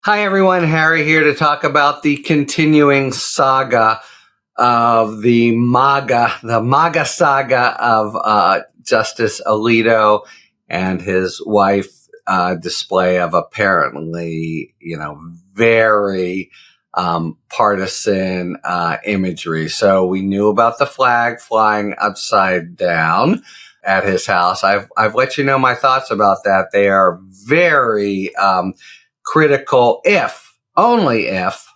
Hi, everyone. Harry here to talk about the continuing saga of the MAGA saga of Justice Alito and his wife display of apparently, very partisan imagery. So we knew about the flag flying upside down at his house. I've let you know my thoughts about that. They are very critical only if,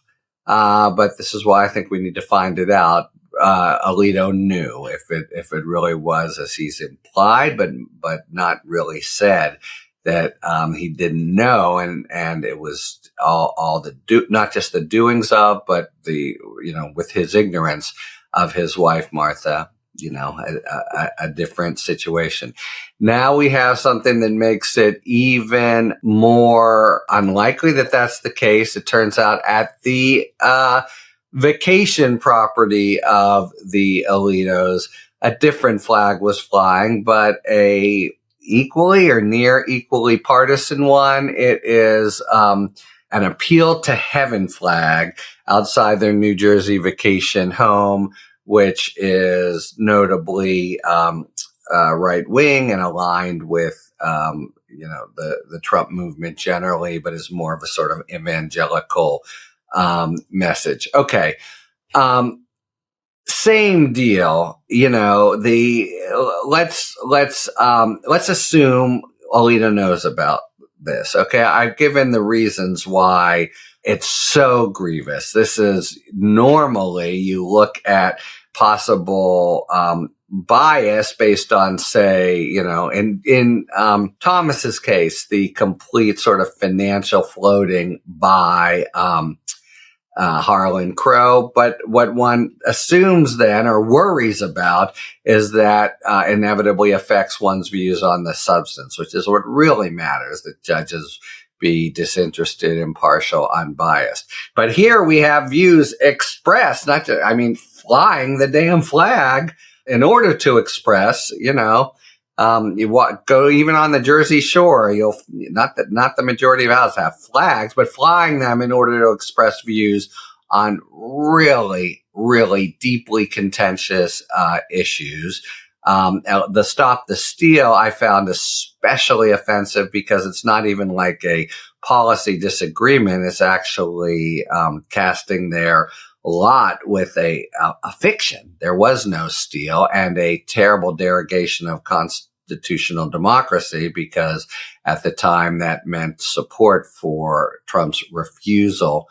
but this is why I think we need to find it out. Alito knew if it really was as he's implied, but not really said that he didn't know, and it was all not just the doings of, but the with his ignorance of his wife Martha. A different situation. Now we have something that makes it even more unlikely that that's the case. It turns out at the vacation property of the Alitos, a different flag was flying, but a equally or near equally partisan one. It is an appeal to heaven flag outside their New Jersey vacation home, which is notably right wing and aligned with the Trump movement generally, but is more of a sort of evangelical message. Okay, same deal. Let's assume Alito knows about this. Okay, I've given the reasons why it's so grievous. This is normally you look at possible bias based on, say, in Thomas's case, the complete sort of financial floating by Harlan Crow. But what one assumes then or worries about is that inevitably affects one's views on the substance, which is what really matters, that judges be disinterested, impartial, unbiased. But here we have views expressed, flying the damn flag in order to express, you go even on the Jersey Shore, you'll not the majority of houses have flags, but flying them in order to express views on really, really deeply contentious issues. The Stop the Steal I found especially offensive because it's not even like a policy disagreement. It's actually casting their lot with a fiction. There was no steal and a terrible derogation of constitutional democracy, because at the time that meant support for Trump's refusal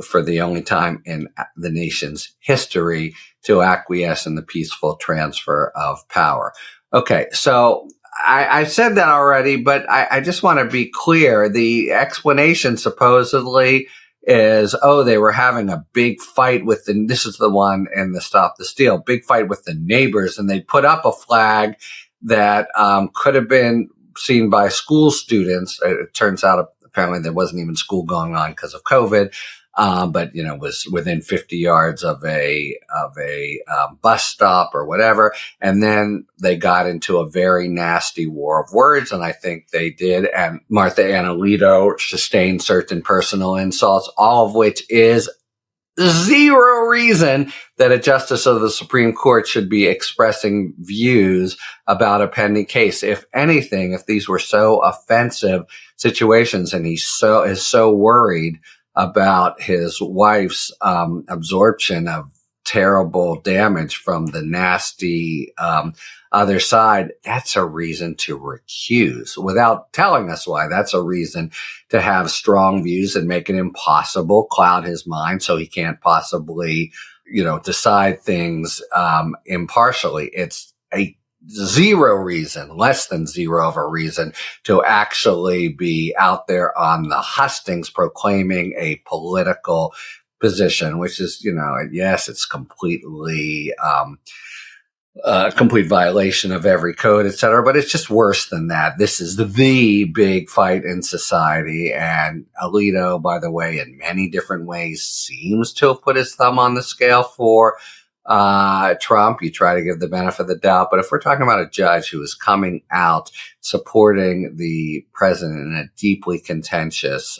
for the only time in the nation's history to acquiesce in the peaceful transfer of power. Okay, so I said that already, but I just want to be clear. The explanation supposedly is, they were having a big fight this is the one in the Stop the Steal, big fight with the neighbors, and they put up a flag that could have been seen by school students. It turns out apparently there wasn't even school going on because of COVID. But was within 50 yards of a bus stop or whatever. And then they got into a very nasty war of words, and I think they did. And Martha and Alito sustained certain personal insults, all of which is zero reason that a justice of the Supreme Court should be expressing views about a pending case. If anything, if these were so offensive situations and he is so worried about his wife's absorption of terrible damage from the nasty other side, that's a reason to recuse without telling us why. That's a reason to have strong views and make it impossible, cloud his mind so he can't possibly, decide things impartially. It's a zero reason, less than zero of a reason, to actually be out there on the hustings proclaiming a political position, which is, yes, it's completely complete violation of every code, et cetera, but it's just worse than that. This is the big fight in society, and Alito, by the way, in many different ways seems to have put his thumb on the scale for Trump, you try to give the benefit of the doubt. But if we're talking about a judge who is coming out supporting the president in a deeply contentious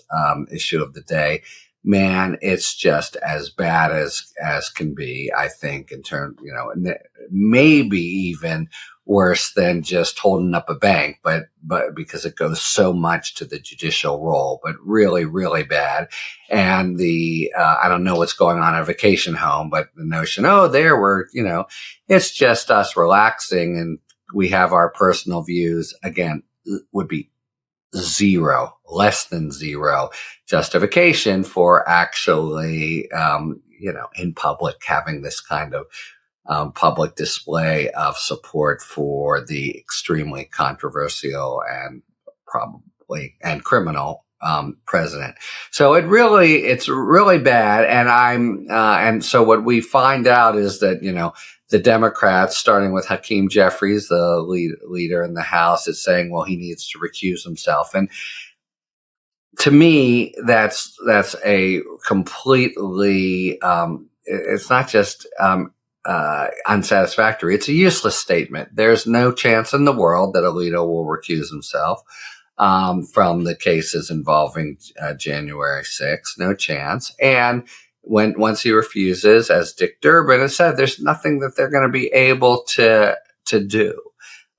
issue of the day, man, it's just as bad as can be, I think, in terms, maybe even worse than just holding up a bank, but because it goes so much to the judicial role, but really, really bad. And I don't know what's going on at a vacation home, but the notion, it's just us relaxing and we have our personal views, again, would be less than zero justification for actually, in public having this kind of public display of support for the extremely controversial and probably criminal president. So it's really bad. And so what we find out is that, the Democrats, starting with Hakeem Jeffries, the leader in the House, is saying, well, he needs to recuse himself. And to me, that's a completely, it's not just, unsatisfactory. It's a useless statement. There's no chance in the world that Alito will recuse himself from the cases involving January 6th. No chance. And once he refuses, as Dick Durbin has said, there's nothing that they're going to be able to do.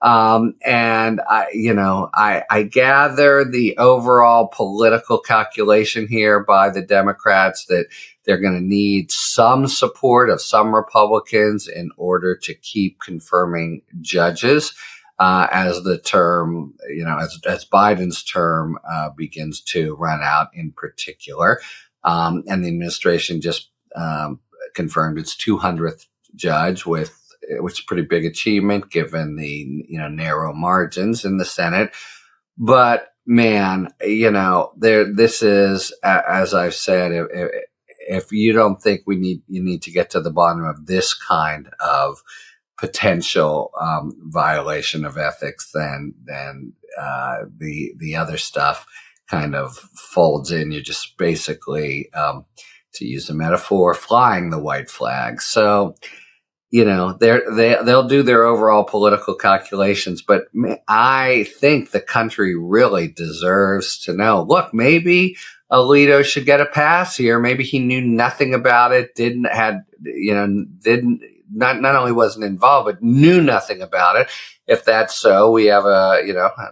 And I gather the overall political calculation here by the Democrats that they're going to need some support of some Republicans in order to keep confirming judges, as the term, as Biden's term, begins to run out in particular. And the administration just, confirmed its 200th judge which is a pretty big achievement given the, narrow margins in the Senate. But man, this is, as I've said, if you don't think you need to get to the bottom of this kind of potential violation of ethics, then the other stuff kind of folds in. You're just basically, to use a metaphor, flying the white flag. So, they'll do their overall political calculations, but I think the country really deserves to know, look, maybe Alito should get a pass here. Maybe he knew nothing about it, not only wasn't involved, but knew nothing about it. If that's so, we have a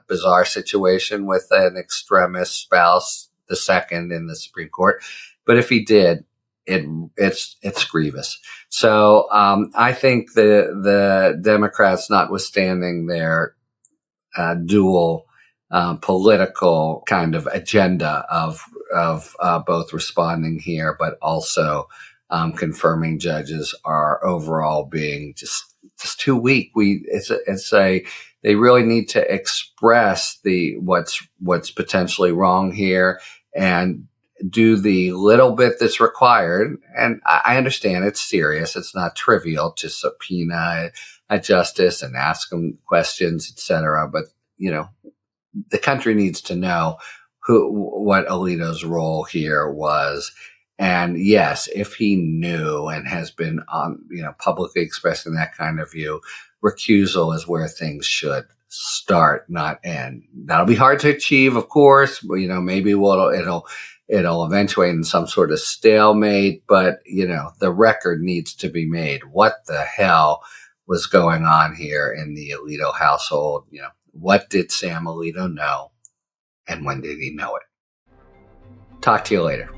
bizarre situation with an extremist spouse, the second in the Supreme Court. But if he did, it's grievous. So I think the Democrats, notwithstanding their dual political kind of agenda of both responding here, but also confirming judges, are overall being just too weak. They really need to express what's potentially wrong here and do the little bit that's required. And I understand it's serious. It's not trivial to subpoena a justice and ask them questions, etc. But, the country needs to know what Alito's role here was. And yes, if he knew and has been publicly expressing that kind of view, recusal is where things should start, not end. That'll be hard to achieve, of course. Maybe it'll eventuate in some sort of stalemate, but the record needs to be made. What the hell was going on here in the Alito household? What did Sam Alito know, and when did he know it? Talk to you later.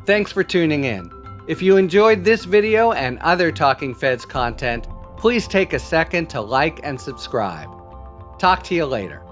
Thanks for tuning in. If you enjoyed this video and other Talking Feds content, please take a second to like and subscribe. Talk to you later.